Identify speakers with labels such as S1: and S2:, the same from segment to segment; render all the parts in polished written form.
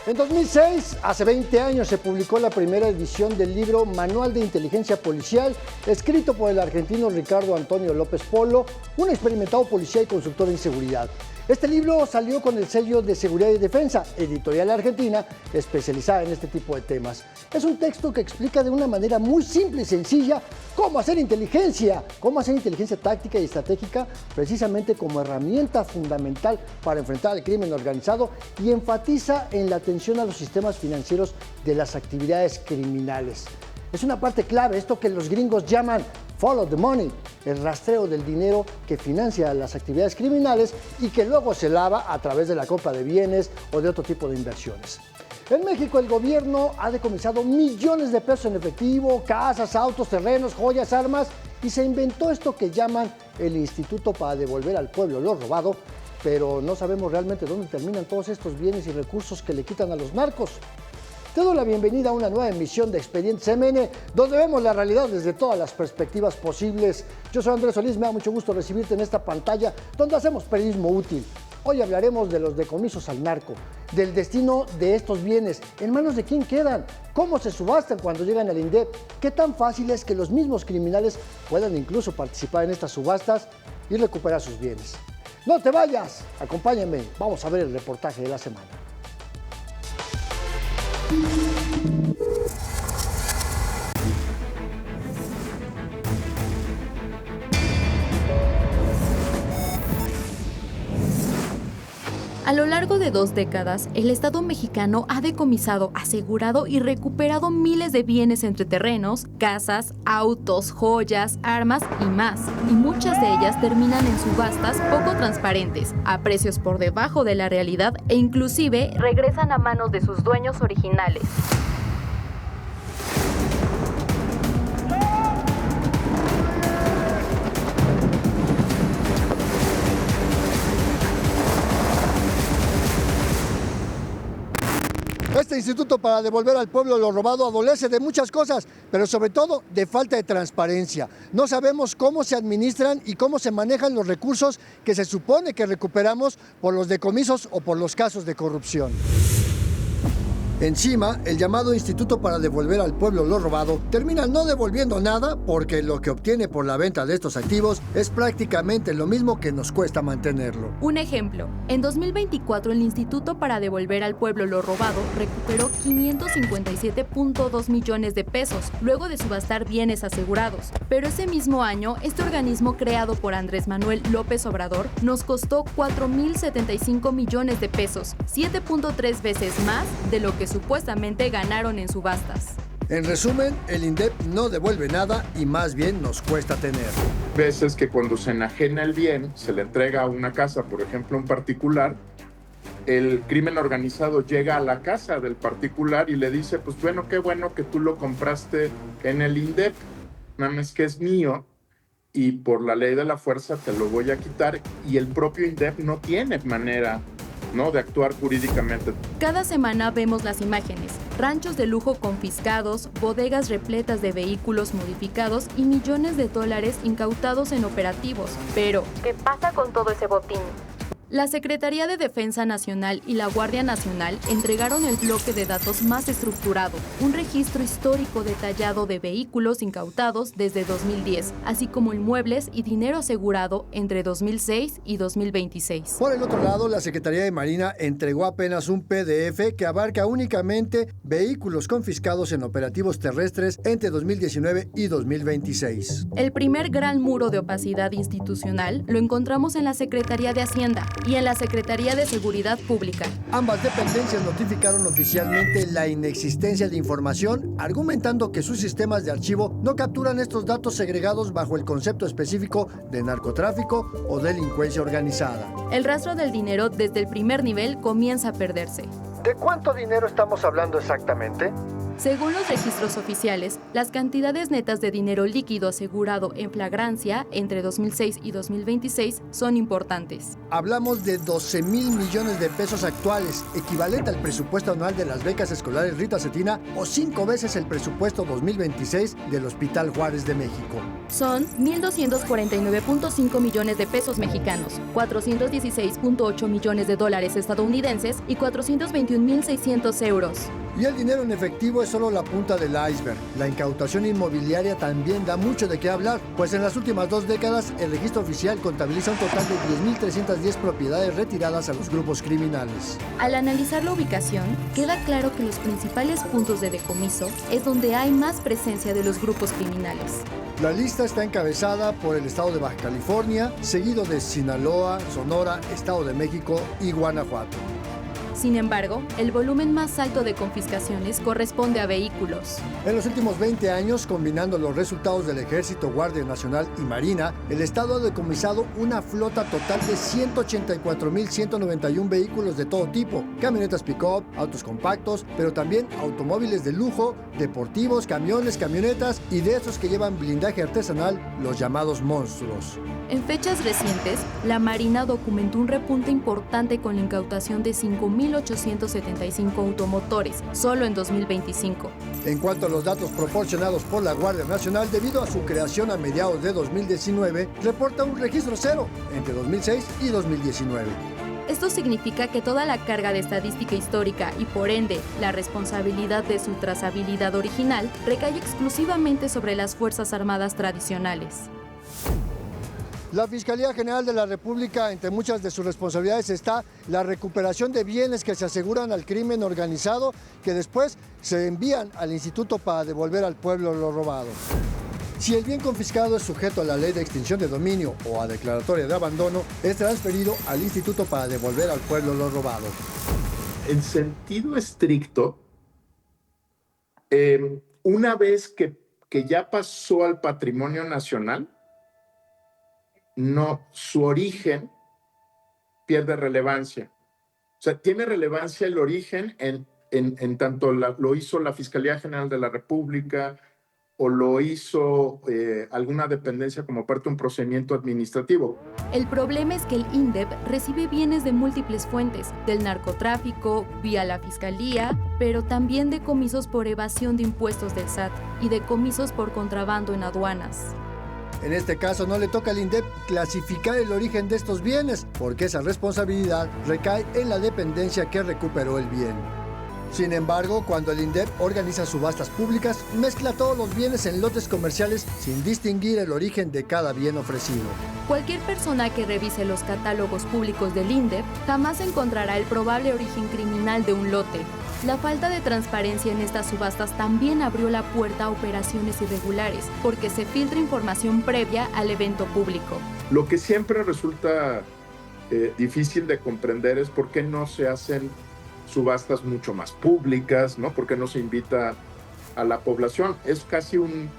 S1: En 2006, hace 20 años, se publicó la primera edición del libro Manual de Inteligencia Policial, escrito por el argentino Ricardo Antonio López Polo, un experimentado policía y consultor en seguridad. Este libro salió con el sello de Seguridad y Defensa, editorial argentina especializada en este tipo de temas. Es un texto que explica de una manera muy simple y sencilla cómo hacer inteligencia táctica y estratégica, precisamente como herramienta fundamental para enfrentar al crimen organizado, y enfatiza en la atención a los sistemas financieros de las actividades criminales. Es una parte clave, esto que los gringos llaman follow the money, el rastreo del dinero que financia las actividades criminales y que luego se lava a través de la compra de bienes o de otro tipo de inversiones. En México, el gobierno ha decomisado millones de pesos en efectivo, casas, autos, terrenos, joyas, armas, y se inventó esto que llaman el Instituto para Devolver al Pueblo lo Robado, pero no sabemos realmente dónde terminan todos estos bienes y recursos que le quitan a los narcos. Te doy la bienvenida a una nueva emisión de Expedientes MN, donde vemos la realidad desde todas las perspectivas posibles. Yo soy Andrés Solís, me da mucho gusto recibirte en esta pantalla, donde hacemos periodismo útil. Hoy hablaremos de los decomisos al narco, del destino de estos bienes, en manos de quién quedan, cómo se subastan cuando llegan al INDEP, qué tan fácil es que los mismos criminales puedan incluso participar en estas subastas y recuperar sus bienes. No te vayas, acompáñame, vamos a ver el reportaje de la semana.
S2: A lo largo de 2 décadas, el Estado mexicano ha decomisado, asegurado y recuperado miles de bienes entre terrenos, casas, autos, joyas, armas y más. Y muchas de ellas terminan en subastas poco transparentes, a precios por debajo de la realidad e inclusive regresan a manos de sus dueños originales.
S1: Este Instituto para Devolver al Pueblo lo Robado adolece de muchas cosas, pero sobre todo de falta de transparencia. No sabemos cómo se administran y cómo se manejan los recursos que se supone que recuperamos por los decomisos o por los casos de corrupción. Encima, el llamado Instituto para Devolver al Pueblo lo Robado termina no devolviendo nada, porque lo que obtiene por la venta de estos activos es prácticamente lo mismo que nos cuesta mantenerlo.
S2: Un ejemplo, en 2024 el Instituto para Devolver al Pueblo lo Robado recuperó 557.2 millones de pesos, luego de subastar bienes asegurados. Pero ese mismo año, este organismo creado por Andrés Manuel López Obrador nos costó 4.075 millones de pesos, 7.3 veces más de lo que supuestamente ganaron en subastas.
S1: En resumen, el INDEP no devuelve nada y más bien nos cuesta tener.
S3: Veces que cuando se enajena el bien, se le entrega a una casa, por ejemplo, un particular, el crimen organizado llega a la casa del particular y le dice, pues bueno, qué bueno que tú lo compraste en el INDEP, nada más que es mío y por la ley de la fuerza te lo voy a quitar, y el propio INDEP no tiene manera, ¿no?, de actuar jurídicamente.
S2: Cada semana vemos las imágenes, ranchos de lujo confiscados, bodegas repletas de vehículos modificados y millones de dólares incautados en operativos. Pero, ¿qué pasa con todo ese botín? La Secretaría de Defensa Nacional y la Guardia Nacional entregaron el bloque de datos más estructurado, un registro histórico detallado de vehículos incautados desde 2010, así como inmuebles y dinero asegurado entre 2006 y 2026.
S1: Por el otro lado, la Secretaría de Marina entregó apenas un PDF que abarca únicamente vehículos confiscados en operativos terrestres entre 2019 y 2026.
S2: El primer gran muro de opacidad institucional lo encontramos en la Secretaría de Hacienda y en la Secretaría de Seguridad Pública.
S1: Ambas dependencias notificaron oficialmente la inexistencia de información, argumentando que sus sistemas de archivo no capturan estos datos segregados bajo el concepto específico de narcotráfico o delincuencia organizada.
S2: El rastro del dinero desde el primer nivel comienza a perderse.
S1: ¿De cuánto dinero estamos hablando exactamente?
S2: Según los registros oficiales, las cantidades netas de dinero líquido asegurado en flagrancia entre 2006 y 2026 son importantes.
S1: Hablamos de 12,000 millones de pesos actuales, equivalente al presupuesto anual de las becas escolares Rita Cetina o 5 veces el presupuesto 2026 del Hospital Juárez de México.
S2: Son 1,249.5 millones de pesos mexicanos, 416.8 millones de dólares estadounidenses y 421.600 euros.
S1: Y el dinero en efectivo es solo la punta del iceberg. La incautación inmobiliaria también da mucho de qué hablar, pues en las últimas 2 décadas el registro oficial contabiliza un total de 10.310 propiedades retiradas a los grupos criminales.
S2: Al analizar la ubicación, queda claro que los principales puntos de decomiso es donde hay más presencia de los grupos criminales.
S1: La lista está encabezada por el estado de Baja California, seguido de Sinaloa, Sonora, Estado de México y Guanajuato.
S2: Sin embargo, el volumen más alto de confiscaciones corresponde a vehículos.
S1: En los últimos 20 años, combinando los resultados del Ejército, Guardia Nacional y Marina, el Estado ha decomisado una flota total de 184.191 vehículos de todo tipo, camionetas pick-up, autos compactos, pero también automóviles de lujo, deportivos, camiones, camionetas y de esos que llevan blindaje artesanal, los llamados monstruos.
S2: En fechas recientes, la Marina documentó un repunte importante con la incautación de 5.875 automotores, solo en 2025.
S1: En cuanto a los datos proporcionados por la Guardia Nacional, debido a su creación a mediados de 2019, reporta un registro cero entre 2006 y 2019.
S2: Esto significa que toda la carga de estadística histórica y por ende la responsabilidad de su trazabilidad original recae exclusivamente sobre las Fuerzas Armadas tradicionales.
S1: La Fiscalía General de la República, entre muchas de sus responsabilidades está la recuperación de bienes que se aseguran al crimen organizado, que después se envían al instituto para devolver al pueblo lo robado. Si el bien confiscado es sujeto a la ley de extinción de dominio o a declaratoria de abandono, es transferido al instituto para devolver al pueblo lo robado.
S3: En sentido estricto, una vez que ya pasó al patrimonio nacional, no, su origen pierde relevancia. O sea, tiene relevancia el origen en tanto lo hizo la Fiscalía General de la República o lo hizo alguna dependencia como parte de un procedimiento administrativo.
S2: El problema es que el INDEP recibe bienes de múltiples fuentes, del narcotráfico, vía la Fiscalía, pero también decomisos por evasión de impuestos del SAT y decomisos por contrabando en aduanas.
S1: En este caso no le toca al INDEP clasificar el origen de estos bienes, porque esa responsabilidad recae en la dependencia que recuperó el bien. Sin embargo, cuando el INDEP organiza subastas públicas, mezcla todos los bienes en lotes comerciales sin distinguir el origen de cada bien ofrecido.
S2: Cualquier persona que revise los catálogos públicos del INDEP jamás encontrará el probable origen criminal de un lote. La falta de transparencia en estas subastas también abrió la puerta a operaciones irregulares, porque se filtra información previa al evento público.
S3: Lo que siempre resulta difícil de comprender es por qué no se hacen subastas mucho más públicas, ¿no? ¿Por qué no se invita a la población? Es casi un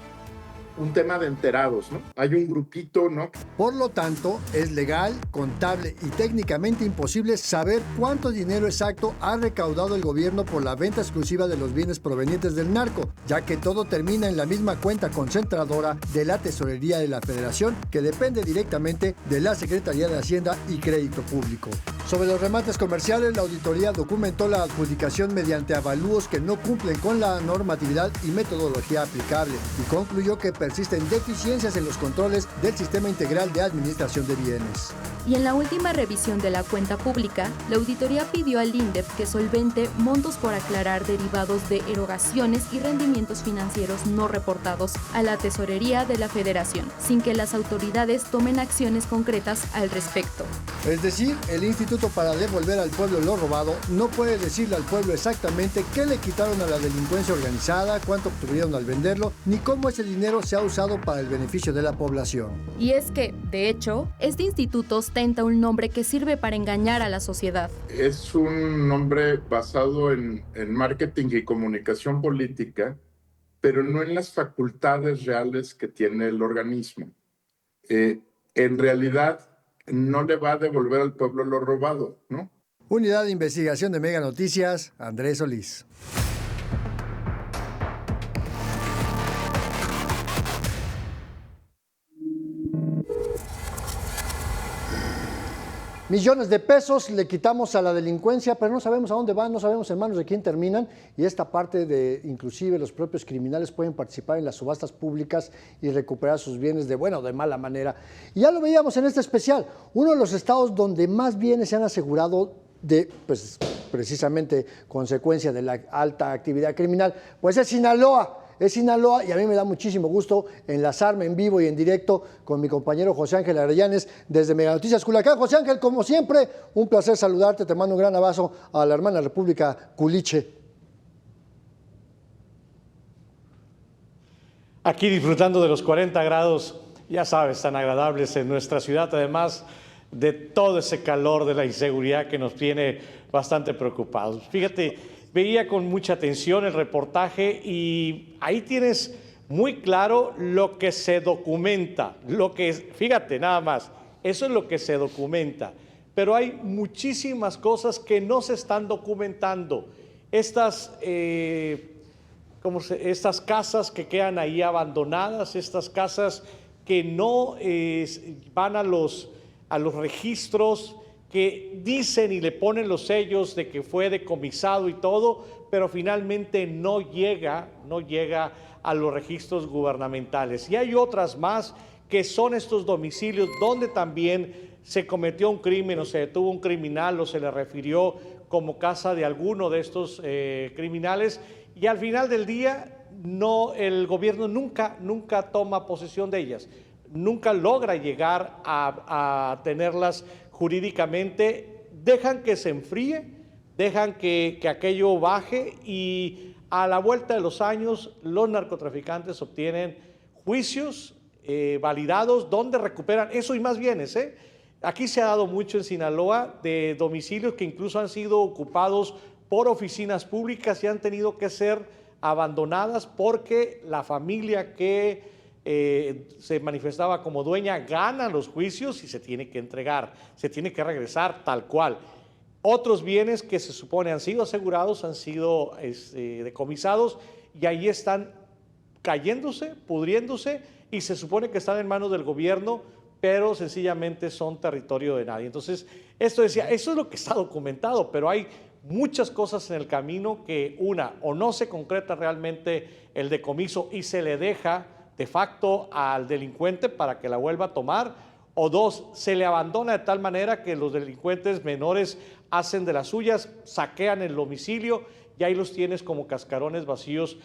S3: tema de enterados, ¿no? Hay un grupito, ¿no?
S1: Por lo tanto, es legal, contable y técnicamente imposible saber cuánto dinero exacto ha recaudado el gobierno por la venta exclusiva de los bienes provenientes del narco, ya que todo termina en la misma cuenta concentradora de la Tesorería de la Federación, que depende directamente de la Secretaría de Hacienda y Crédito Público. Sobre los remates comerciales, la auditoría documentó la adjudicación mediante avalúos que no cumplen con la normatividad y metodología aplicable y concluyó que persisten deficiencias en los controles del Sistema Integral de Administración de Bienes.
S2: Y en la última revisión de la cuenta pública, la auditoría pidió al INDEP que solvente montos por aclarar derivados de erogaciones y rendimientos financieros no reportados a la Tesorería de la Federación, sin que las autoridades tomen acciones concretas al respecto.
S1: Es decir, el Instituto para Devolver al Pueblo lo Robado no puede decirle al pueblo exactamente qué le quitaron a la delincuencia organizada, cuánto obtuvieron al venderlo, ni cómo ese dinero se ha usado para el beneficio de la población.
S2: Y es que, de hecho, este instituto ostenta un nombre que sirve para engañar a la sociedad.
S3: Es un nombre basado en marketing y comunicación política, pero no en las facultades reales que tiene el organismo. En realidad, no le va a devolver al pueblo lo robado, ¿no?
S1: Unidad de Investigación de Mega Noticias, Andrés Solís. Millones de pesos le quitamos a la delincuencia, pero no sabemos a dónde van, no sabemos en manos de quién terminan, y esta parte de, inclusive los propios criminales pueden participar en las subastas públicas y recuperar sus bienes de buena o de mala manera. Y ya lo veíamos en este especial, uno de los estados donde más bienes se han asegurado de, pues precisamente consecuencia de la alta actividad criminal, pues es Sinaloa. Es Sinaloa, y a mí me da muchísimo gusto enlazarme en vivo y en directo con mi compañero José Ángel Arellanes desde Mega Noticias Culiacán. José Ángel, como siempre, un placer saludarte, te mando un gran abrazo a la hermana República Culiche.
S4: Aquí disfrutando de los 40 grados, ya sabes, tan agradables en nuestra ciudad, además de todo ese calor de la inseguridad que nos tiene bastante preocupados. Fíjate, veía con mucha atención el reportaje y ahí tienes muy claro lo que se documenta, fíjate nada más, eso es lo que se documenta, pero hay muchísimas cosas que no se están documentando. Estas casas que quedan ahí abandonadas, estas casas que no van a los registros, que dicen y le ponen los sellos de que fue decomisado y todo, pero finalmente no llega a los registros gubernamentales. Y hay otras más que son estos domicilios donde también se cometió un crimen o se detuvo un criminal o se le refirió como casa de alguno de estos criminales, y al final del día el gobierno nunca toma posesión de ellas, nunca logra llegar a tenerlas jurídicamente, dejan que se enfríe, dejan que aquello baje, y a la vuelta de los años los narcotraficantes obtienen juicios validados donde recuperan eso y más bienes. Aquí se ha dado mucho en Sinaloa de domicilios que incluso han sido ocupados por oficinas públicas y han tenido que ser abandonadas porque la familia que se manifestaba como dueña gana los juicios y se tiene que entregar, se tiene que regresar tal cual. Otros bienes que se supone han sido asegurados, han sido decomisados, y ahí están cayéndose, pudriéndose, y se supone que están en manos del gobierno, pero sencillamente son territorio de nadie. Entonces, eso es lo que está documentado, pero hay muchas cosas en el camino que, o no se concreta realmente el decomiso y se le deja de facto al delincuente para que la vuelva a tomar, o dos, se le abandona de tal manera que los delincuentes menores hacen de las suyas, saquean el domicilio y ahí los tienes como cascarones vacíos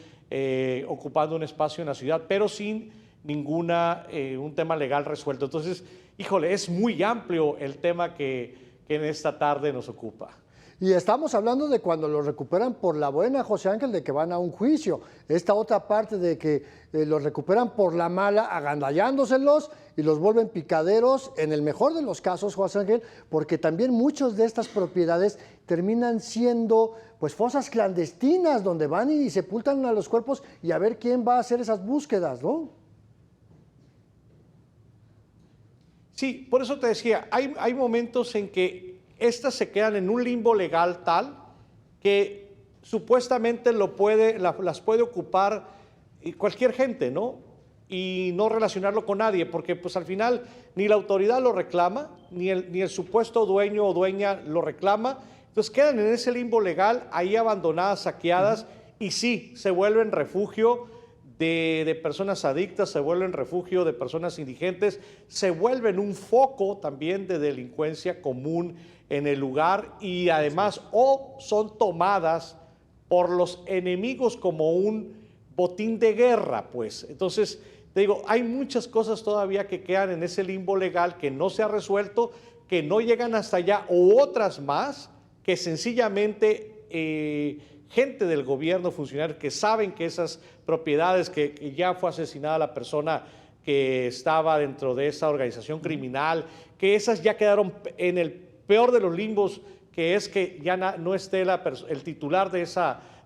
S4: ocupando un espacio en la ciudad, pero sin un tema legal resuelto. Entonces, híjole, es muy amplio el tema que en esta tarde nos ocupa.
S1: Y estamos hablando de cuando los recuperan por la buena, José Ángel, de que van a un juicio. Esta otra parte de que los recuperan por la mala, agandallándoselos y los vuelven picaderos, en el mejor de los casos, José Ángel, porque también muchas de estas propiedades terminan siendo pues fosas clandestinas, donde van y sepultan a los cuerpos y a ver quién va a hacer esas búsquedas, ¿no?
S4: Sí, por eso te decía, hay momentos en que estas se quedan en un limbo legal tal que supuestamente las puede ocupar cualquier gente, ¿no? Y no relacionarlo con nadie, porque pues al final ni la autoridad lo reclama, ni el supuesto dueño o dueña lo reclama. Entonces quedan en ese limbo legal, ahí abandonadas, saqueadas, y sí, se vuelven refugio de personas adictas, se vuelven refugio de personas indigentes, se vuelven un foco también de delincuencia común en el lugar, y además o son tomadas por los enemigos como un botín de guerra, pues. Entonces, te digo, hay muchas cosas todavía que quedan en ese limbo legal que no se ha resuelto, que no llegan hasta allá, o otras más que sencillamente gente del gobierno, funcionarios que saben que esas propiedades, que ya fue asesinada la persona que estaba dentro de esa organización criminal, que esas ya quedaron en el peor de los limbos, que es que ya no esté el titular de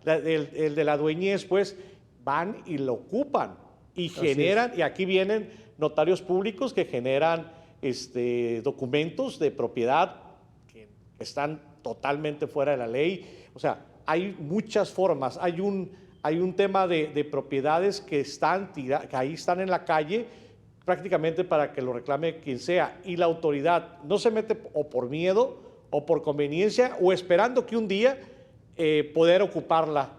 S4: el de la dueñez, pues van y lo ocupan y generan, y aquí vienen notarios públicos que generan documentos de propiedad que están totalmente fuera de la ley. O sea, hay muchas formas, hay un tema de propiedades que ahí están en la calle, prácticamente para que lo reclame quien sea, y la autoridad no se mete o por miedo o por conveniencia o esperando que un día poder ocuparla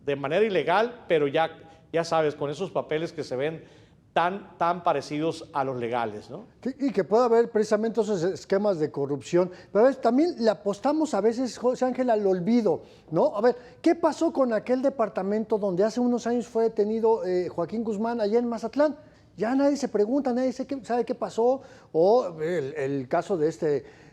S4: de manera ilegal, pero ya sabes, con esos papeles que se ven tan parecidos a los legales, ¿no?
S1: Y que pueda haber precisamente esos esquemas de corrupción. Pero a ver, también le apostamos a veces, José Ángel, al olvido, ¿no? A ver, ¿qué pasó con aquel departamento donde hace unos años fue detenido Joaquín Guzmán allá en Mazatlán? Ya nadie se pregunta, nadie sabe qué pasó. O el caso de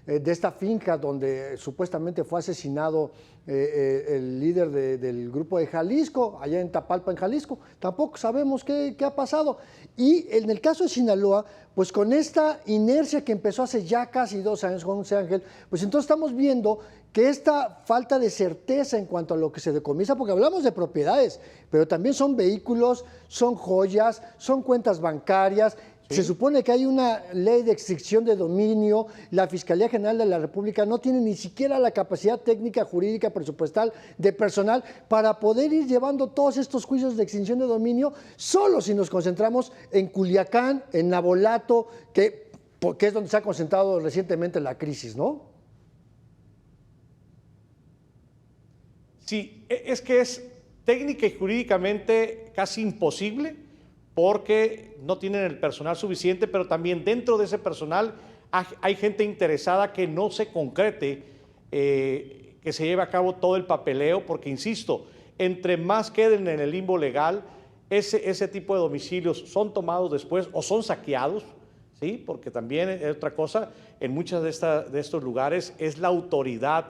S1: esta finca donde supuestamente fue asesinado el líder del grupo de Jalisco, allá en Tapalpa, en Jalisco. Tampoco sabemos qué ha pasado. Y en el caso de Sinaloa, pues con esta inercia que empezó hace ya casi 2 años, José Ángel, pues entonces estamos viendo que esta falta de certeza en cuanto a lo que se decomisa, porque hablamos de propiedades, pero también son vehículos, son joyas, son cuentas bancarias. Sí. Se supone que hay una ley de extinción de dominio. La Fiscalía General de la República no tiene ni siquiera la capacidad técnica, jurídica, presupuestal, de personal para poder ir llevando todos estos juicios de extinción de dominio, solo si nos concentramos en Culiacán, en Navolato, que es donde se ha concentrado recientemente la crisis, ¿no?
S4: Sí, es que es técnica y jurídicamente casi imposible porque no tienen el personal suficiente, pero también dentro de ese personal hay gente interesada que no se concrete, que se lleve a cabo todo el papeleo, porque insisto, entre más queden en el limbo legal, ese tipo de domicilios son tomados después o son saqueados, ¿sí? Porque también es otra cosa, en muchos de estos lugares es la autoridad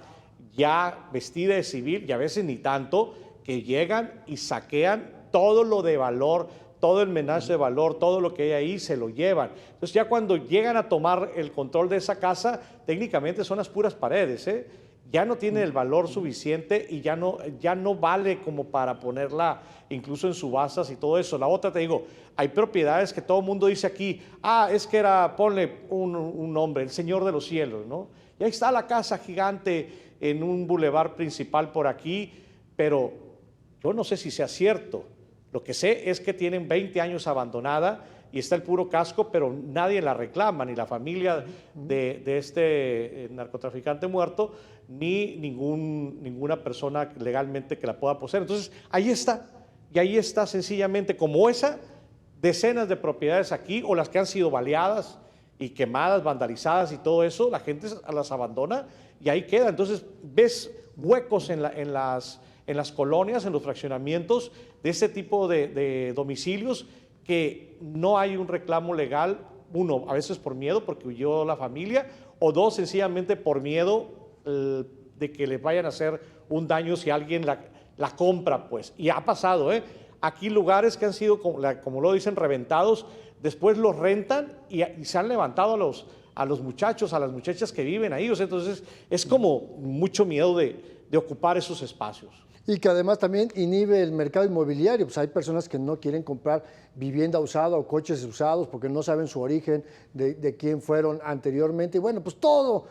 S4: ya vestida de civil, y a veces ni tanto, que llegan y saquean todo lo de valor, todo el menaje de valor, todo lo que hay ahí se lo llevan. Entonces ya cuando llegan a tomar el control de esa casa, técnicamente son las puras paredes, ¿eh? Ya no tiene el valor suficiente y ya no vale como para ponerla incluso en subastas y todo eso. La otra, te digo, hay propiedades que todo el mundo dice aquí, es que ponle un nombre, el Señor de los Cielos, ¿no? Y ahí está la casa gigante en un bulevar principal por aquí, pero yo no sé si sea cierto. Lo que sé es que tienen 20 años abandonada y está el puro casco, pero nadie la reclama, ni la familia de este narcotraficante muerto, ni ninguna persona legalmente que la pueda poseer. Entonces, ahí está, y ahí está sencillamente como esa, decenas de propiedades aquí, o las que han sido baleadas y quemadas, vandalizadas y todo eso, la gente las abandona y ahí queda. Entonces, ves huecos en las colonias, en los fraccionamientos de ese tipo de domicilios que no hay un reclamo legal, uno, a veces por miedo porque huyó la familia, o dos, sencillamente por miedo de que les vayan a hacer un daño si alguien la compra, pues. Y ha pasado, aquí lugares que han sido, como lo dicen, reventados, después los rentan y se han levantado a los muchachos, a las muchachas que viven ahí. O sea, entonces es como mucho miedo de ocupar esos espacios.
S1: Y que además también inhibe el mercado inmobiliario. Pues hay personas que no quieren comprar vivienda usada o coches usados porque no saben su origen, de quién fueron anteriormente. Y bueno, pues todo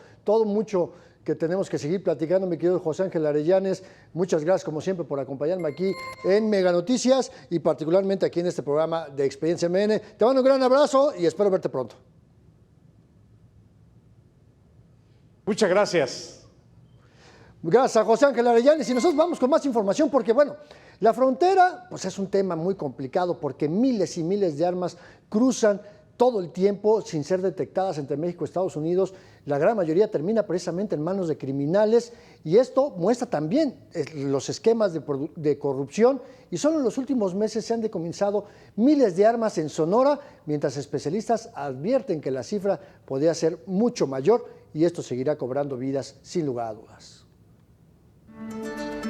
S1: mucho que tenemos que seguir platicando, mi querido José Ángel Arellanes. Muchas gracias, como siempre, por acompañarme aquí en Mega Noticias y particularmente aquí en este programa de Experiencia MN. Te mando un gran abrazo y espero verte pronto.
S4: Muchas gracias.
S1: Gracias a José Ángel Arellanes. Y nosotros vamos con más información porque, bueno, la frontera pues es un tema muy complicado porque miles y miles de armas cruzan todo el tiempo sin ser detectadas entre México y Estados Unidos. La gran mayoría termina precisamente en manos de criminales y esto muestra también los esquemas de corrupción, y solo en los últimos meses se han decomisado miles de armas en Sonora, mientras especialistas advierten que la cifra podría ser mucho mayor y esto seguirá cobrando vidas sin lugar a dudas.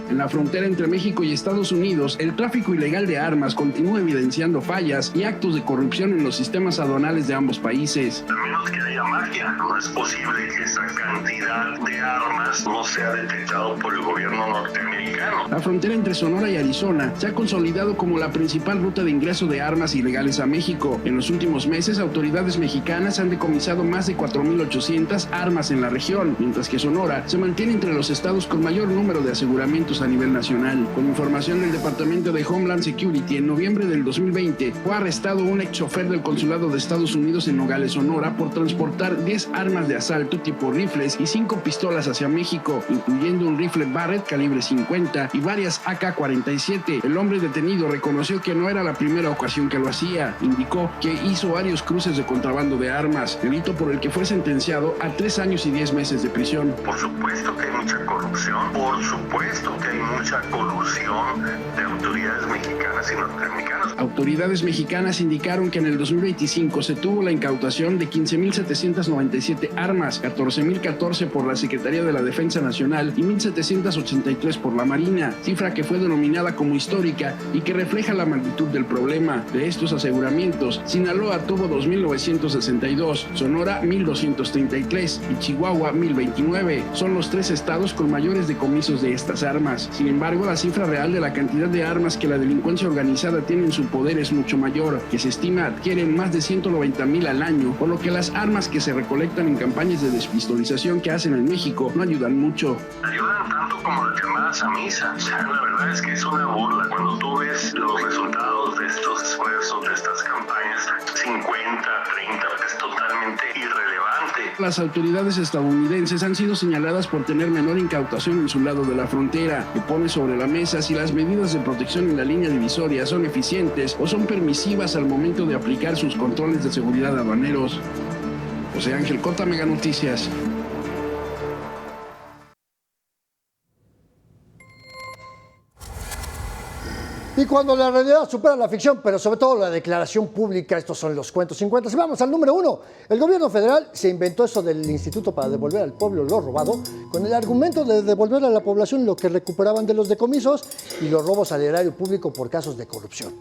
S5: En la frontera entre México y Estados Unidos, el tráfico ilegal de armas continúa evidenciando fallas y actos de corrupción en los sistemas aduanales de ambos países.
S6: A menos que haya magia, no es posible que esa cantidad de armas no sea detectado por el gobierno norteamericano.
S5: La frontera entre Sonora y Arizona se ha consolidado como la principal ruta de ingreso de armas ilegales a México. En los últimos meses, autoridades mexicanas han decomisado más de 4,800 armas en la región, mientras que Sonora se mantiene entre los estados con mayor número de aseguramientos a nivel nacional. Con información del Departamento de Homeland Security, en noviembre del 2020 fue arrestado un ex chofer del Consulado de Estados Unidos en Nogales, Sonora, por transportar 10 armas de asalto tipo rifles y 5 pistolas hacia México, incluyendo un rifle Barrett calibre 50 y varias AK-47. El hombre detenido reconoció que no era la primera ocasión que lo hacía. Indicó que hizo varios cruces de contrabando de armas, delito por el que fue sentenciado a 3 años y 10 meses de prisión.
S6: Por supuesto que hay mucha corrupción, por supuesto que hay mucha colusión de autoridades mexicanas y norteamericanas.
S5: Autoridades mexicanas indicaron que en el 2025 se tuvo la incautación de 15.797 armas, 14.014 por la Secretaría de la Defensa Nacional y 1.783 por la Marina, cifra que fue denominada como histórica y que refleja la magnitud del problema. De estos aseguramientos, Sinaloa tuvo 2.962, Sonora 1.233 y Chihuahua 1.029. Son los 3 estados con mayores decomisos de estas armas. Sin embargo, la cifra real de la cantidad de armas que la delincuencia organizada tiene en su poder es mucho mayor, que se estima adquieren más de 190,000 al año, por lo que las armas que se recolectan en campañas de despistolización que hacen en México no ayudan mucho.
S6: Ayudan tanto como las llamadas a misa. O sea, la verdad es que es una burla cuando tú ves los resultados de estos esfuerzos, de estas campañas, 50, 30, es totalmente irrelevante.
S5: Las autoridades estadounidenses han sido señaladas por tener menor incautación en su lado de la frontera, que pone sobre la mesa si las medidas de protección en la línea divisoria son eficientes o son permisivas al momento de aplicar sus controles de seguridad aduaneros. José Ángel Cota, Mega Noticias.
S1: Y cuando la realidad supera la ficción, pero sobre todo la declaración pública, estos son los cuentos 50. Y vamos al número 1. El gobierno federal se inventó eso del Instituto para devolver al pueblo lo robado, con el argumento de devolver a la población lo que recuperaban de los decomisos y los robos al erario público por casos de corrupción.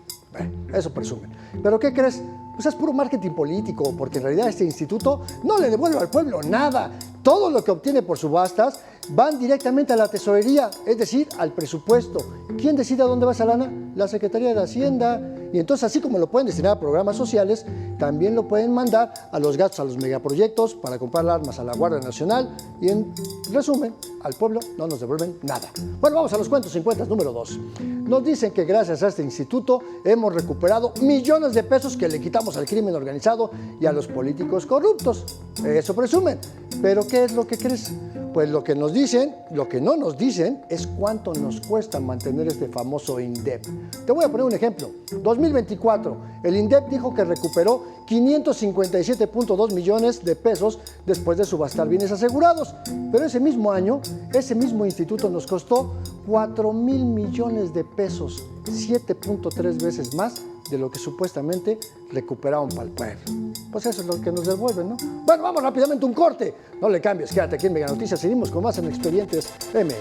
S1: Eso presumen. ¿Pero qué crees? Pues es puro marketing político, porque en realidad este instituto no le devuelve al pueblo nada. Todo lo que obtiene por subastas van directamente a la tesorería, es decir, al presupuesto. ¿Quién decide a dónde va esa lana? La Secretaría de Hacienda. Y entonces, así como lo pueden destinar a programas sociales, también lo pueden mandar a los gastos a los megaproyectos para comprar armas a la Guardia Nacional. Y en resumen, al pueblo no nos devuelven nada. Bueno, vamos a los cuentos 50, número 2. Nos dicen que gracias a este instituto hemos recuperado millones de pesos que le quitamos al crimen organizado y a los políticos corruptos. Eso presumen. ¿Pero qué es lo que crees? Pues lo que nos dicen, lo que no nos dicen es cuánto nos cuesta mantener este famoso INDEP. Te voy a poner un ejemplo. 2024, el INDEP dijo que recuperó 557.2 millones de pesos después de subastar bienes asegurados. Pero ese mismo año, ese mismo instituto nos costó 4,000 millones de pesos, 7.3 veces más de lo que supuestamente recuperaron para el pueblo. Pues eso es lo que nos devuelven, ¿no? Bueno, vamos rápidamente a un corte. No le cambies, quédate aquí en Mega Noticias. Seguimos con más en Expedientes M.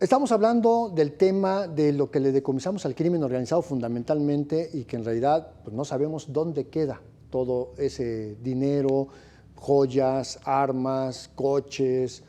S1: Estamos hablando del tema de lo que le decomisamos al crimen organizado fundamentalmente y que en realidad pues, no sabemos dónde queda todo ese dinero, joyas, armas, coches,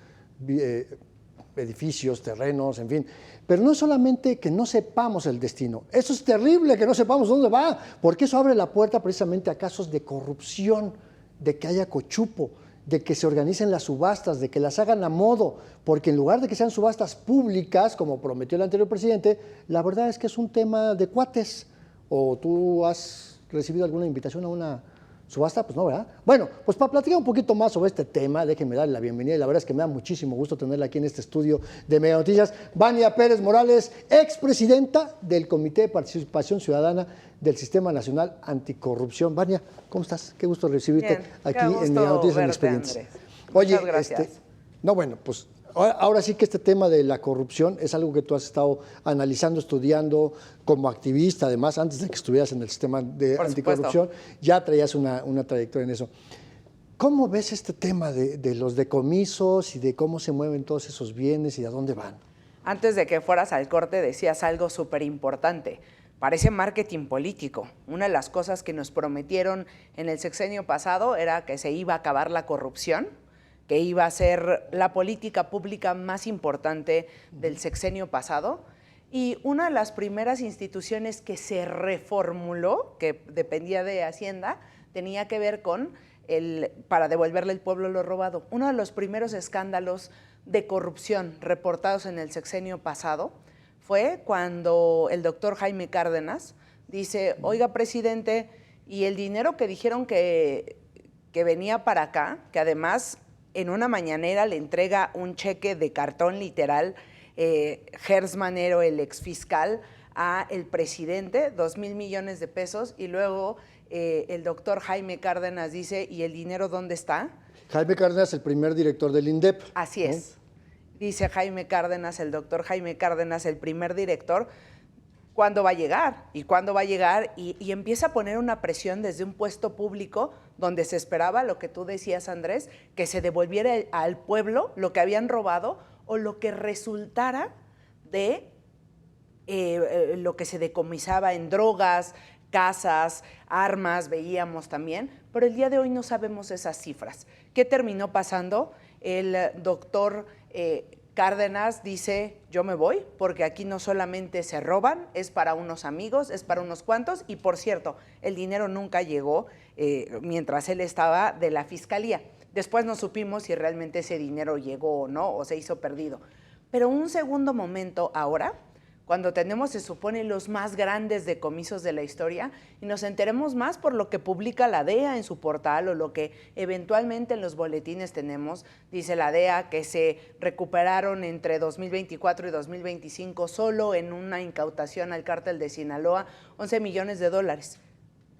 S1: edificios, terrenos, en fin. Pero no es solamente que no sepamos el destino, eso es terrible que no sepamos dónde va, porque eso abre la puerta precisamente a casos de corrupción, de que haya cochupo, de que se organicen las subastas, de que las hagan a modo, porque en lugar de que sean subastas públicas, como prometió el anterior presidente, la verdad es que es un tema de cuates. ¿O tú has recibido alguna invitación a una subasta? Pues no, ¿verdad? Bueno, pues para platicar un poquito más sobre este tema, déjenme darle la bienvenida, y la verdad es que me da muchísimo gusto tenerla aquí en este estudio de Mega Noticias, Vania Pérez Morales, expresidenta del Comité de Participación Ciudadana del Sistema Nacional Anticorrupción. Vania, ¿cómo estás? Qué gusto recibirte aquí en Mega Noticias en Expedientes.
S7: Oye, muchas gracias.
S1: No, bueno, pues ahora sí que este tema de la corrupción es algo que tú has estado analizando, estudiando como activista, además, antes de que estuvieras en el sistema de anticorrupción, ya traías una trayectoria en eso. ¿Cómo ves este tema de los decomisos y de cómo se mueven todos esos bienes y a dónde van?
S7: Antes de que fueras al corte decías algo súper importante. Parece marketing político. Una de las cosas que nos prometieron en el sexenio pasado era que se iba a acabar la corrupción, que iba a ser la política pública más importante del sexenio pasado. Y una de las primeras instituciones que se reformuló, que dependía de Hacienda, tenía que ver con para devolverle al pueblo lo robado. Uno de los primeros escándalos de corrupción reportados en el sexenio pasado fue cuando el doctor Jaime Cárdenas dice, oiga, presidente, y el dinero que dijeron que venía para acá, que además en una mañanera le entrega un cheque de cartón literal, Gers Manero, el exfiscal, a el presidente, 2,000 millones de pesos, y luego el doctor Jaime Cárdenas dice, ¿y el dinero dónde está?
S1: Jaime Cárdenas, el primer director del INDEP.
S7: Así es. Dice Jaime Cárdenas, el doctor Jaime Cárdenas, el primer director, ¿cuándo va a llegar? ¿Y cuándo va a llegar? Y empieza a poner una presión desde un puesto público donde se esperaba, lo que tú decías, Andrés, que se devolviera al pueblo lo que habían robado o lo que resultara de lo que se decomisaba en drogas, casas, armas, veíamos también, pero el día de hoy no sabemos esas cifras. ¿Qué terminó pasando? El doctor Cárdenas dice, yo me voy, porque aquí no solamente se roban, es para unos amigos, es para unos cuantos, y por cierto, el dinero nunca llegó mientras él estaba de la fiscalía. Después no supimos si realmente ese dinero llegó o no, o se hizo perdido. Pero un segundo momento ahora, cuando tenemos, se supone, los más grandes decomisos de la historia, y nos enteremos más por lo que publica la DEA en su portal o lo que eventualmente en los boletines tenemos. Dice la DEA que se recuperaron entre 2024 y 2025 solo en una incautación al cártel de Sinaloa 11 millones de dólares.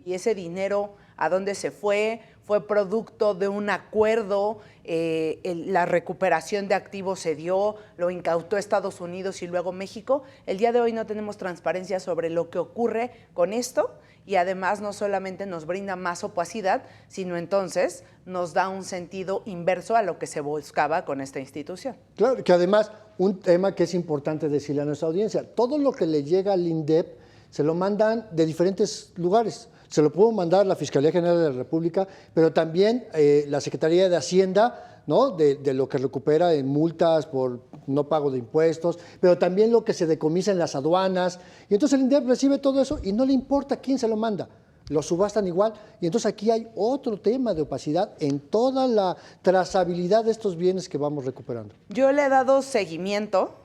S7: Y ese dinero, ¿a dónde se fue? Fue producto de un acuerdo, la recuperación de activos se dio, lo incautó Estados Unidos y luego México. El día de hoy no tenemos transparencia sobre lo que ocurre con esto y además no solamente nos brinda más opacidad, sino entonces nos da un sentido inverso a lo que se buscaba con esta institución.
S1: Claro, que además un tema que es importante decirle a nuestra audiencia, todo lo que le llega al INDEP se lo mandan de diferentes lugares. Se lo pudo mandar la Fiscalía General de la República, pero también la Secretaría de Hacienda, ¿no? De lo que recupera en multas por no pago de impuestos, pero también lo que se decomisa en las aduanas. Y entonces el INDEP recibe todo eso y no le importa quién se lo manda. Lo subastan igual. Y entonces aquí hay otro tema de opacidad en toda la trazabilidad de estos bienes que vamos recuperando.
S7: Yo le he dado seguimiento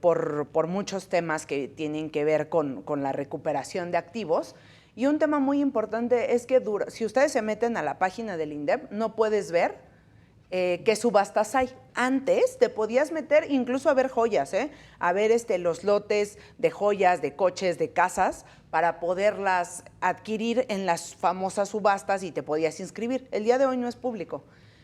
S7: por muchos temas que tienen que ver con la recuperación de activos. Y un tema muy importante es que si ustedes se meten a la página del INDEP, no puedes ver qué subastas hay. Antes te podías meter incluso a ver joyas, a ver los lotes de joyas, de coches, de casas, para poderlas adquirir en las famosas subastas y te podías inscribir. El día de hoy no es público.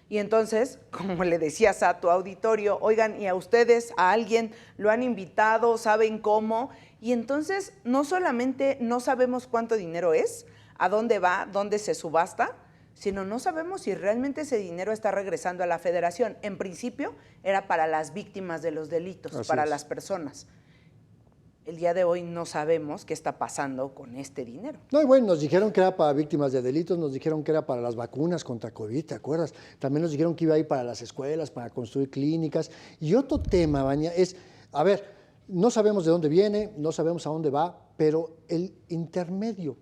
S7: Y entonces, como le decías a tu auditorio, oigan, ¿y a ustedes, a alguien lo han invitado? ¿Saben cómo? Y entonces no solamente no sabemos cuánto dinero es, a dónde va, dónde se subasta, sino no sabemos si realmente ese dinero está regresando a la federación. En principio era para las víctimas de los delitos, para las personas. El día de hoy no sabemos qué está pasando con este dinero.
S1: No, y bueno, nos dijeron que era para víctimas de delitos, nos dijeron que era para las vacunas contra COVID, ¿te acuerdas? También nos dijeron que iba a ir para las escuelas, para construir clínicas. Y otro tema, Vania, es, a ver, no sabemos de dónde viene, no sabemos a dónde va, pero el intermedio,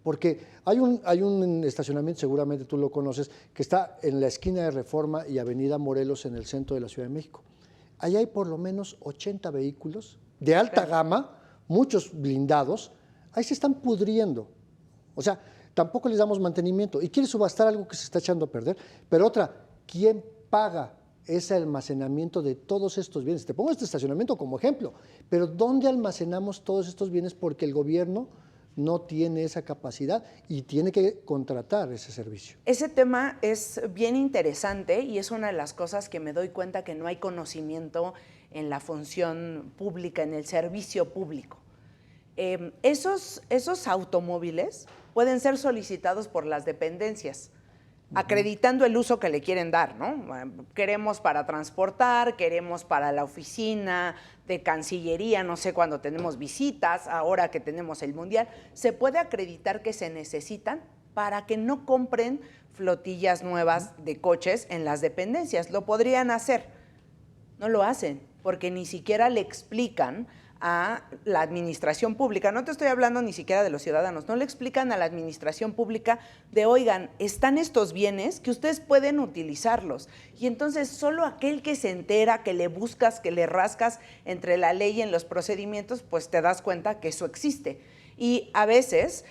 S1: porque hay un estacionamiento, seguramente tú lo conoces, que está en la esquina de Reforma y Avenida Morelos en el centro de la Ciudad de México. Allá hay por lo menos 80 vehículos de alta gama, muchos blindados, ahí se están pudriendo. O sea, tampoco les damos mantenimiento. Y quiere subastar algo que se está echando a perder. Pero otra, ¿quién paga ese almacenamiento de todos estos bienes? Te pongo este estacionamiento como ejemplo, pero ¿dónde almacenamos todos estos bienes? Porque el gobierno no tiene esa capacidad y tiene que contratar ese servicio.
S7: Ese tema es bien interesante y es una de las cosas que me doy cuenta que no hay conocimiento en la función pública, en el servicio público. Esos automóviles pueden ser solicitados por las dependencias, acreditando el uso que le quieren dar, ¿no? Queremos para transportar, queremos para la oficina de Cancillería, no sé, cuando tenemos visitas, ahora que tenemos el Mundial, se puede acreditar que se necesitan para que no compren flotillas nuevas de coches en las dependencias. Lo podrían hacer, no lo hacen, porque ni siquiera le explican a la administración pública, no te estoy hablando ni siquiera de los ciudadanos, no le explican a la administración pública de, oigan, están estos bienes que ustedes pueden utilizarlos. Y entonces solo aquel que se entera, que le buscas, que le rascas entre la ley y en los procedimientos, pues te das cuenta que eso existe. Y a veces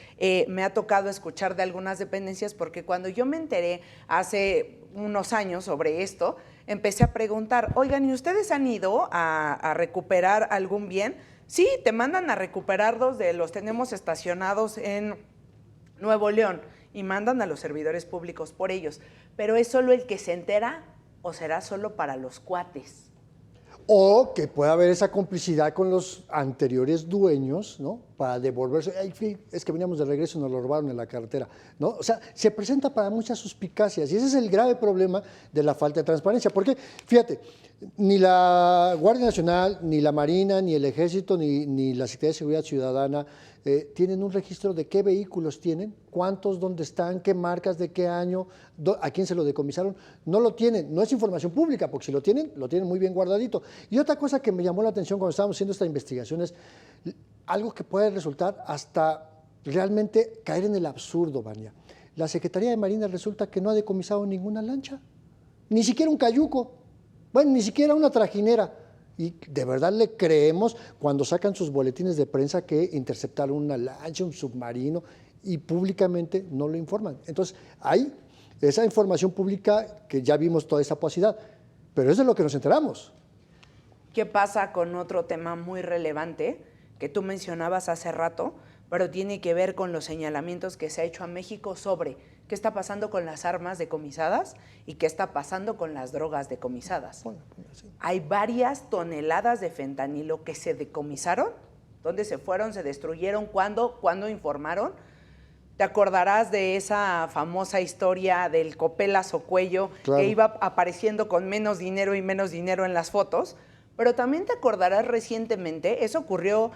S7: me ha tocado escuchar de algunas dependencias, porque cuando yo me enteré hace unos años sobre esto, empecé a preguntar, oigan, ¿y ustedes han ido a recuperar algún bien? Sí, te mandan a recuperar los tenemos estacionados en Nuevo León y mandan a los servidores públicos por ellos. Pero ¿es solo el que se entera o será solo para los cuates?
S1: O que pueda haber esa complicidad con los anteriores dueños, ¿no? Para devolverse. Ay, es que veníamos de regreso y nos lo robaron en la carretera, ¿no? O sea, se presenta para muchas suspicacias y ese es el grave problema de la falta de transparencia. Porque, fíjate, ni la Guardia Nacional, ni la Marina, ni el Ejército, ni la Secretaría de Seguridad Ciudadana tienen un registro de qué vehículos tienen, cuántos, dónde están, qué marcas, de qué año, a quién se lo decomisaron. No lo tienen, no es información pública, porque si lo tienen muy bien guardadito. Y otra cosa que me llamó la atención cuando estábamos haciendo esta investigación es algo que puede resultar hasta realmente caer en el absurdo, Vania. La Secretaría de Marina resulta que no ha decomisado ninguna lancha, ni siquiera un cayuco, bueno, ni siquiera una trajinera. Y de verdad le creemos cuando sacan sus boletines de prensa que interceptaron una lancha, un submarino, y públicamente no lo informan. Entonces, hay esa información pública que ya vimos toda esa opacidad, pero es de lo que nos enteramos.
S7: ¿Qué pasa con otro tema muy relevante que tú mencionabas hace rato, pero tiene que ver con los señalamientos que se ha hecho a México sobre qué está pasando con las armas decomisadas y qué está pasando con las drogas decomisadas? Bueno, sí. Hay varias toneladas de fentanilo que se decomisaron. ¿Dónde se fueron? ¿Se destruyeron? ¿Cuándo informaron? Te acordarás de esa famosa historia del Copelazo Cuello, claro, que iba apareciendo con menos dinero y menos dinero en las fotos. Pero también te acordarás recientemente, eso ocurrió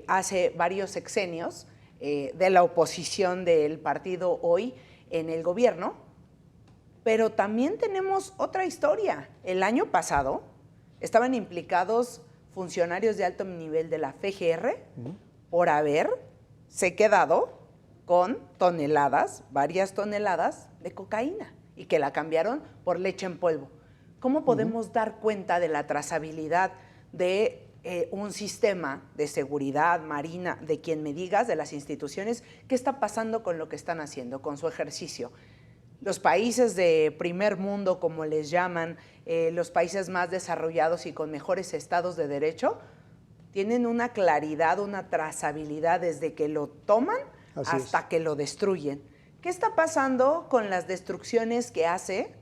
S7: hace varios sexenios de la oposición del partido hoy en el gobierno, pero también tenemos otra historia. El año pasado estaban implicados funcionarios de alto nivel de la FGR por haberse quedado con toneladas, varias toneladas de cocaína y que la cambiaron por leche en polvo. ¿Cómo podemos dar cuenta de la trazabilidad de un sistema de seguridad marina, de quien me digas, de las instituciones? ¿Qué está pasando con lo que están haciendo, con su ejercicio? Los países de primer mundo, como les llaman, los países más desarrollados y con mejores estados de derecho, tienen una claridad, una trazabilidad desde que lo toman hasta que lo destruyen. ¿Qué está pasando con las destrucciones que hace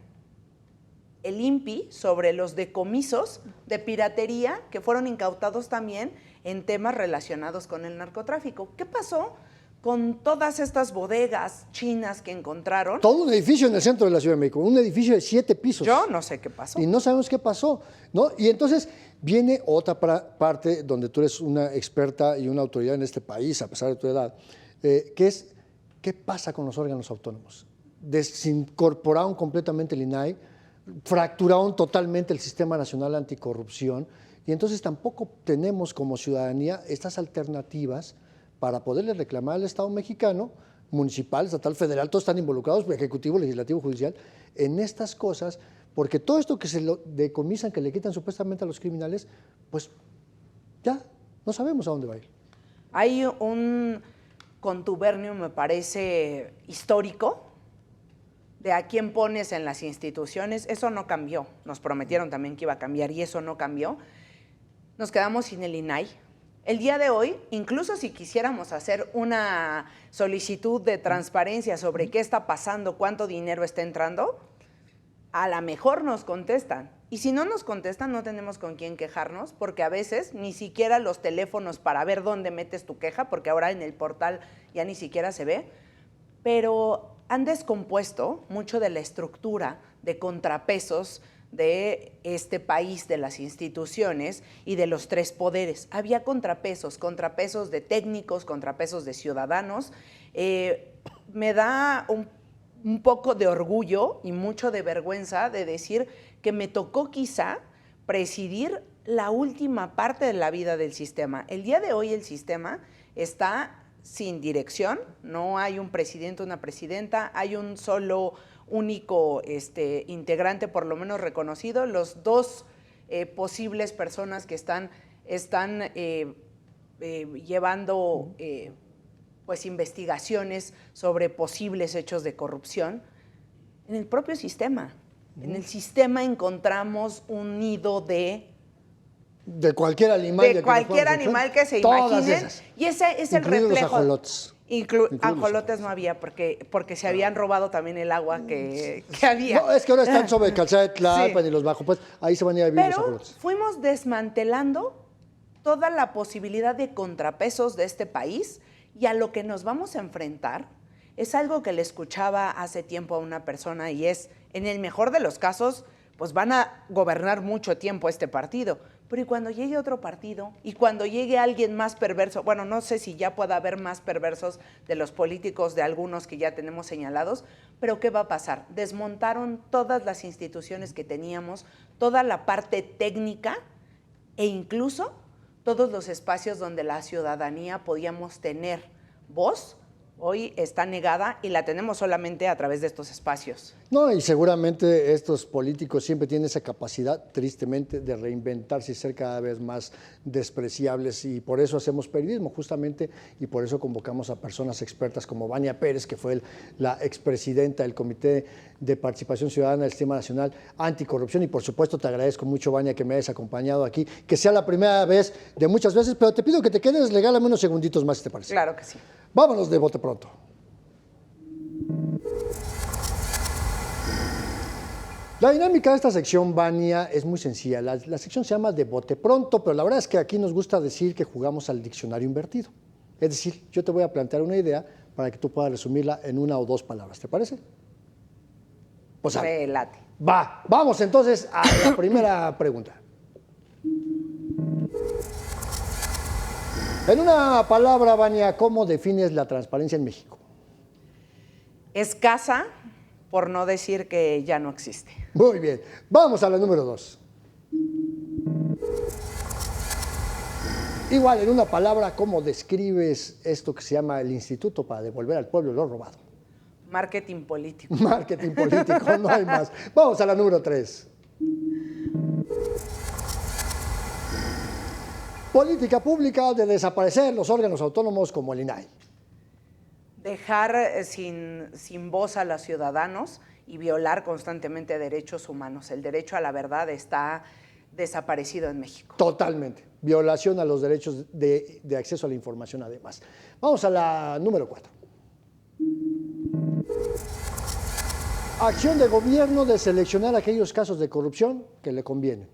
S7: el INPI sobre los decomisos de piratería que fueron incautados también en temas relacionados con el narcotráfico? ¿Qué pasó con todas estas bodegas chinas que encontraron.
S1: Todo un edificio en el centro de la Ciudad de México, un edificio de 7 pisos.
S7: Yo no sé qué pasó.
S1: Y no sabemos qué pasó, ¿no? Y entonces viene otra parte donde tú eres una experta y una autoridad en este país, a pesar de tu edad, que es, ¿qué pasa con los órganos autónomos? Desincorporaron completamente el INAI, fracturaron totalmente el Sistema Nacional Anticorrupción, y entonces tampoco tenemos como ciudadanía estas alternativas para poderle reclamar al Estado mexicano, municipal, estatal, federal, todos están involucrados, ejecutivo, legislativo, judicial, en estas cosas, porque todo esto que se lo decomisan, que le quitan supuestamente a los criminales, pues ya no sabemos a dónde va a ir.
S7: Hay un contubernio, me parece, histórico, de a quién pones en las instituciones. Eso no cambió. Nos prometieron también que iba a cambiar y eso no cambió. Nos quedamos sin el INAI. El día de hoy, incluso si quisiéramos hacer una solicitud de transparencia sobre qué está pasando, cuánto dinero está entrando, a lo mejor nos contestan. Y si no nos contestan, no tenemos con quién quejarnos, porque a veces ni siquiera los teléfonos para ver dónde metes tu queja, porque ahora en el portal ya ni siquiera se ve, pero han descompuesto mucho de la estructura de contrapesos de este país, de las instituciones y de los 3 poderes. Había contrapesos de técnicos, contrapesos de ciudadanos. Me da un poco de orgullo y mucho de vergüenza de decir que me tocó quizá presidir la última parte de la vida del sistema. El día de hoy el sistema está sin dirección, no hay un presidente, una presidenta, hay un solo único integrante, por lo menos reconocido. Los 2 posibles personas que están llevando pues investigaciones sobre posibles hechos de corrupción en el propio sistema. En el sistema encontramos un nido de
S1: cualquier animal.
S7: De cualquier animal que se imaginen. Y ese es el reflejo.
S1: Los ajolotes.
S7: Ajolotes no había porque se habían robado también el agua que había.
S1: No, es que ahora están sobre Calzada de Tlalpan y los bajos, pues ahí se van a ir a vivir los ajolotes.
S7: Pero fuimos desmantelando toda la posibilidad de contrapesos de este país, y a lo que nos vamos a enfrentar es algo que le escuchaba hace tiempo a una persona, y es, en el mejor de los casos, pues van a gobernar mucho tiempo este partido. Pero ¿y cuando llegue otro partido? ¿Y cuando llegue alguien más perverso? Bueno, no sé si ya pueda haber más perversos de los políticos, de algunos que ya tenemos señalados, pero ¿qué va a pasar? Desmontaron todas las instituciones que teníamos, toda la parte técnica e incluso todos los espacios donde la ciudadanía podíamos tener voz. Hoy está negada y la tenemos solamente a través de estos espacios.
S1: No, y seguramente estos políticos siempre tienen esa capacidad, tristemente, de reinventarse y ser cada vez más despreciables, y por eso hacemos periodismo, justamente, y por eso convocamos a personas expertas como Vania Pérez, que fue la expresidenta del Comité de Participación Ciudadana del Sistema Nacional Anticorrupción, y por supuesto te agradezco mucho, Vania, que me hayas acompañado aquí, que sea la primera vez de muchas veces, pero te pido que te quedes, regálame unos segunditos más, si te parece.
S7: Claro que sí.
S1: Vámonos de bote pronto. La dinámica de esta sección, Vania, es muy sencilla. La sección se llama de bote pronto, pero la verdad es que aquí nos gusta decir que jugamos al diccionario invertido. Es decir, yo te voy a plantear una idea para que tú puedas resumirla en 1 o 2 palabras. ¿Te parece? Pues
S7: me late.
S1: Vamos entonces a la primera pregunta. En una palabra, Vania, ¿cómo defines la transparencia en México?
S7: Escasa, por no decir que ya no existe.
S1: Muy bien. Vamos a la número 2. Igual, en una palabra, ¿cómo describes esto que se llama el Instituto para Devolver al Pueblo lo Robado?
S7: Marketing político.
S1: Marketing político, no hay más. Vamos a la número 3. Política pública de desaparecer los órganos autónomos como el INAI.
S7: Dejar sin voz a los ciudadanos y violar constantemente derechos humanos. El derecho a la verdad está desaparecido en México.
S1: Totalmente. Violación a los derechos de acceso a la información, además. Vamos a la número 4. Acción de gobierno de seleccionar aquellos casos de corrupción que le convienen.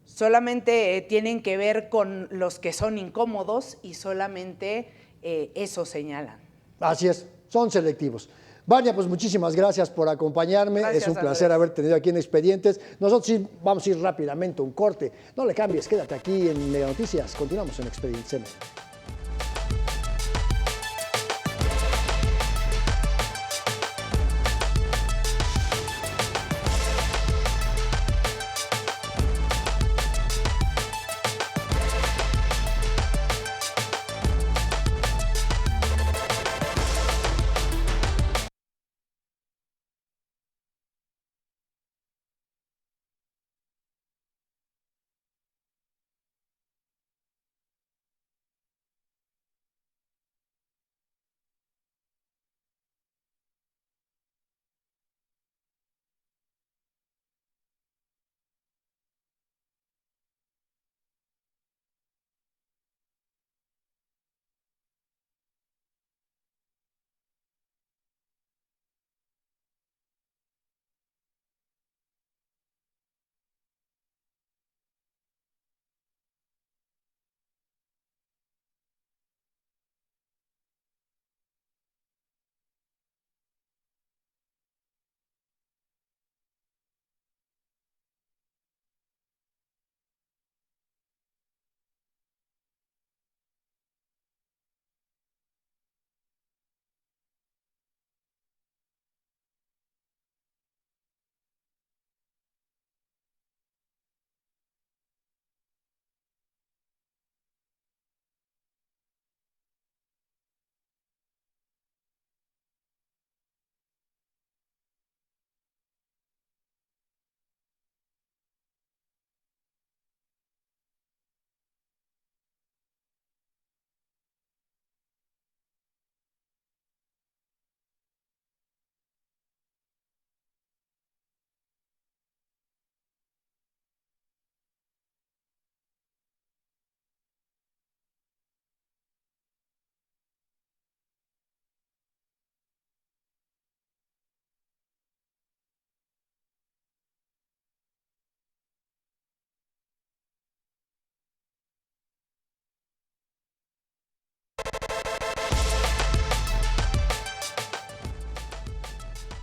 S7: Solamente tienen que ver con los que son incómodos y solamente eso señalan.
S1: Así es, son selectivos. Vania, pues muchísimas gracias por acompañarme.
S7: Gracias,
S1: es un placer
S7: Andrés.
S1: haber tenido aquí en Expedientes. Nosotros sí vamos a ir rápidamente a un corte. No le cambies, quédate aquí en Mega Noticias. Continuamos en Expedientes MX.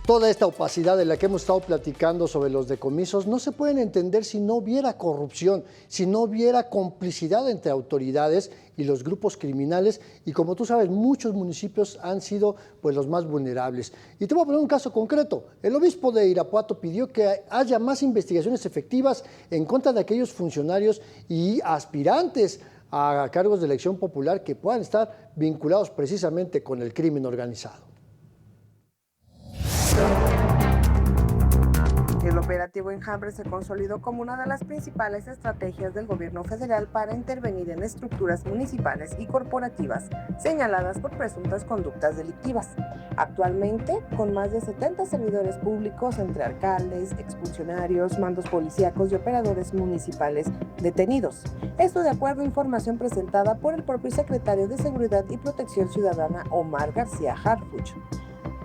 S1: Toda esta opacidad de la que hemos estado platicando sobre los decomisos no se pueden entender si no hubiera corrupción, si no hubiera complicidad entre autoridades y los grupos criminales. Y como tú sabes, muchos municipios han sido pues, los más vulnerables. Y te voy a poner un caso concreto. El obispo de Irapuato pidió que haya más investigaciones efectivas en contra de aquellos funcionarios y aspirantes a cargos de elección popular que puedan estar vinculados precisamente con el crimen organizado.
S8: El operativo Enjambre se consolidó como una de las principales estrategias del gobierno federal para intervenir en estructuras municipales y corporativas señaladas por presuntas conductas delictivas. Actualmente, con más de 70 servidores públicos entre alcaldes, exfuncionarios, mandos policíacos y operadores municipales detenidos. Esto de acuerdo a información presentada por el propio secretario de Seguridad y Protección Ciudadana, Omar García Harfuch.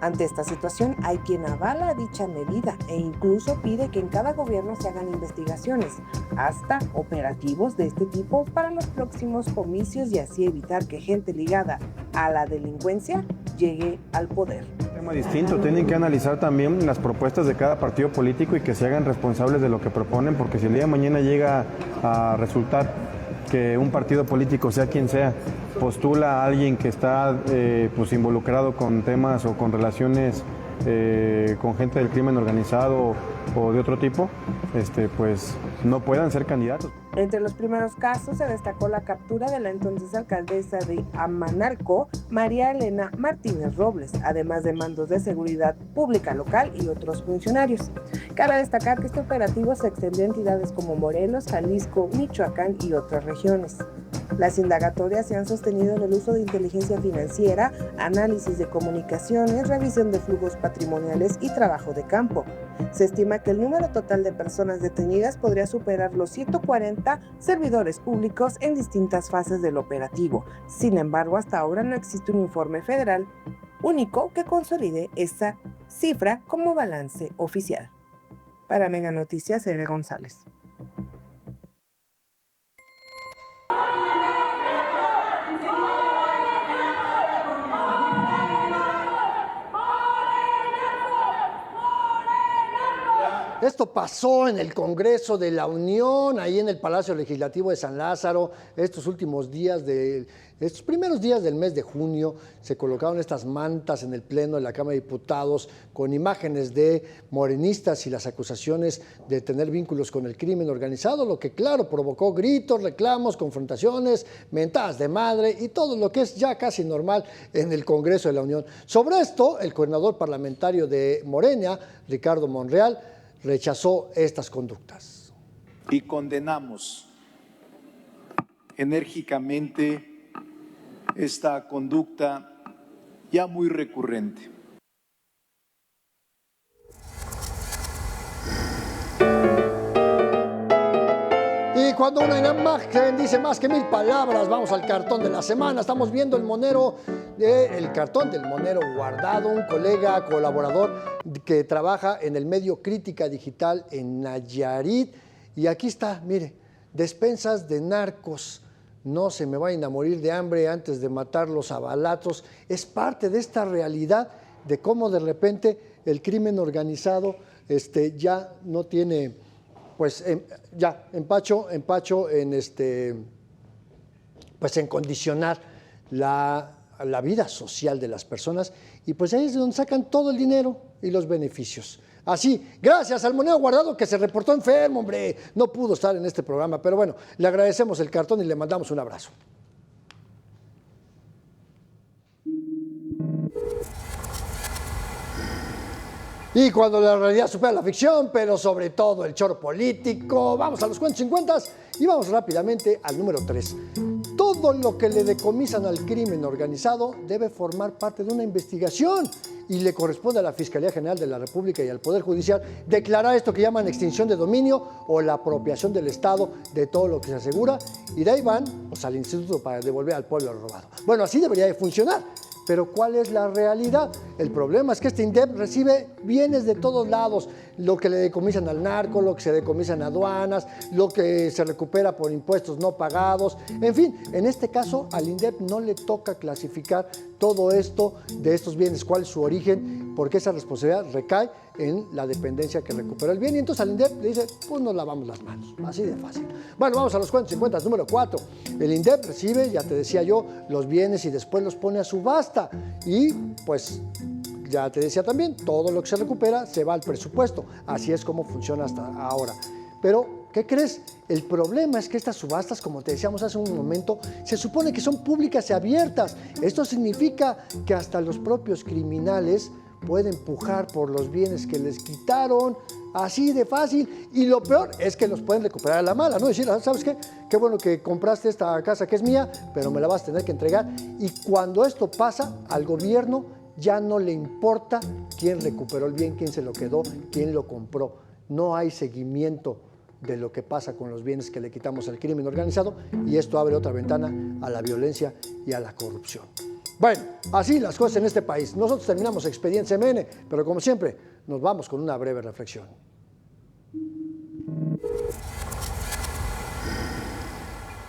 S8: Ante esta situación, hay quien avala dicha medida e incluso pide que en cada gobierno se hagan investigaciones, hasta operativos de este tipo para los próximos comicios y así evitar que gente ligada a la delincuencia llegue al poder.
S9: Un tema distinto, tienen que analizar también las propuestas de cada partido político y que se hagan responsables de lo que proponen, porque si el día de mañana llega a resultar que un partido político, sea quien sea, postula a alguien que está pues involucrado con temas o con relaciones con gente del crimen organizado o de otro tipo, pues no puedan ser candidatos.
S8: Entre los primeros casos se destacó la captura de la entonces alcaldesa de Amanalco, María Elena Martínez Robles, además de mandos de seguridad pública local y otros funcionarios. Cabe destacar que este operativo se extendió a entidades como Morelos, Jalisco, Michoacán y otras regiones. Las indagatorias se han sostenido en el uso de inteligencia financiera, análisis de comunicaciones, revisión de flujos patrimoniales y trabajo de campo. Se estima que el número total de personas detenidas podría superar los 140 servidores públicos en distintas fases del operativo. Sin embargo, hasta ahora no existe un informe federal único que consolide esa cifra como balance oficial. Para Mega Noticias, Ere González.
S1: Esto pasó en el Congreso de la Unión, ahí en el Palacio Legislativo de San Lázaro, estos primeros días del mes de junio. Se colocaron estas mantas en el Pleno de la Cámara de Diputados con imágenes de morenistas y las acusaciones de tener vínculos con el crimen organizado, lo que claro provocó gritos, reclamos, confrontaciones, mentadas de madre y todo lo que es ya casi normal en el Congreso de la Unión. Sobre esto, el coordinador parlamentario de Morena, Ricardo Monreal, rechazó estas conductas.
S10: Y condenamos enérgicamente esta conducta ya muy recurrente.
S1: Y cuando una imagen dice más que 1000 palabras, vamos al cartón de la semana. Estamos viendo el cartón del Monero Guardado, un colega colaborador que trabaja en el medio Crítica Digital en Nayarit. Y aquí está, mire, despensas de narcos. No se me vayan a morir de hambre antes de matarlos a balazos. Es parte de esta realidad de cómo de repente el crimen organizado ya no tiene, pues ya empacho en pues en condicionar la vida social de las personas, y pues ahí es donde sacan todo el dinero y los beneficios. Así, gracias al Monero Guardado, que se reportó enfermo, hombre, no pudo estar en este programa, pero bueno, le agradecemos el cartón y le mandamos un abrazo. Y cuando la realidad supera la ficción, pero sobre todo el choro político, vamos a los cuentos 50 y vamos rápidamente al número 3. Todo lo que le decomisan al crimen organizado debe formar parte de una investigación y le corresponde a la Fiscalía General de la República y al Poder Judicial declarar esto que llaman extinción de dominio o la apropiación del Estado de todo lo que se asegura, y de ahí van pues, al Instituto para devolver al pueblo lo robado. Bueno, así debería de funcionar. Pero ¿cuál es la realidad? El problema es que este INDEP recibe bienes de todos lados, lo que le decomisan al narco, lo que se decomisan a aduanas, lo que se recupera por impuestos no pagados. En fin, en este caso al INDEP no le toca clasificar todo esto de estos bienes, cuál es su origen, porque esa responsabilidad recae en la dependencia que recuperó el bien, y entonces al INDEP le dice, pues nos lavamos las manos, así de fácil. Bueno, vamos a los cuentos 50, número 4. El INDEP recibe, ya te decía yo, los bienes y después los pone a subasta, y pues ya te decía también, todo lo que se recupera se va al presupuesto, así es como funciona hasta ahora. Pero, ¿qué crees? El problema es que estas subastas, como te decíamos hace un momento, se supone que son públicas y abiertas. Esto significa que hasta los propios criminales pueden pujar por los bienes que les quitaron, así de fácil, y lo peor es que los pueden recuperar a la mala, ¿no? Decir, ¿sabes qué? Qué bueno que compraste esta casa que es mía, pero me la vas a tener que entregar. Y cuando esto pasa, al gobierno ya no le importa quién recuperó el bien, quién se lo quedó, quién lo compró. No hay seguimiento de lo que pasa con los bienes que le quitamos al crimen organizado, y esto abre otra ventana a la violencia y a la corrupción. Bueno, así las cosas en este país. Nosotros terminamos Expediente CMN, pero como siempre, nos vamos con una breve reflexión.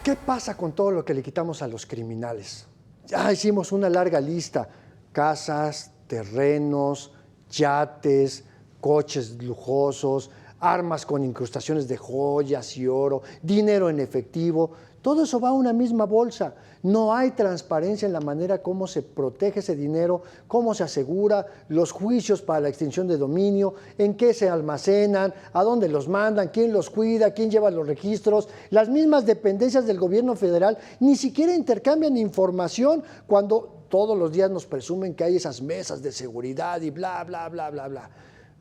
S1: ¿Qué pasa con todo lo que le quitamos a los criminales? Ya hicimos una larga lista: casas, terrenos, yates, coches lujosos, armas con incrustaciones de joyas y oro, dinero en efectivo. Todo eso va a una misma bolsa. No hay transparencia en la manera como se protege ese dinero, cómo se asegura, los juicios para la extinción de dominio, en qué se almacenan, a dónde los mandan, quién los cuida, quién lleva los registros. Las mismas dependencias del gobierno federal ni siquiera intercambian información cuando todos los días nos presumen que hay esas mesas de seguridad y bla, bla, bla, bla, bla.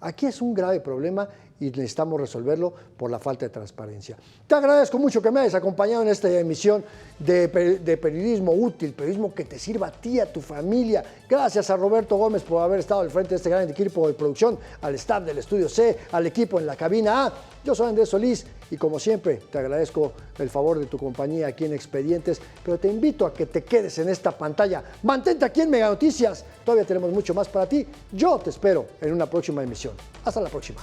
S1: Aquí es un grave problema y necesitamos resolverlo por la falta de transparencia. Te agradezco mucho que me hayas acompañado en esta emisión de periodismo útil, periodismo que te sirva a ti, a tu familia. Gracias a Roberto Gómez por haber estado al frente de este gran equipo de producción, al staff del Estudio C, al equipo en la cabina A. Yo soy Andrés Solís y como siempre te agradezco el favor de tu compañía aquí en Expedientes, pero te invito a que te quedes en esta pantalla. Mantente aquí en Mega Noticias, todavía tenemos mucho más para ti. Yo te espero en una próxima emisión. Hasta la próxima.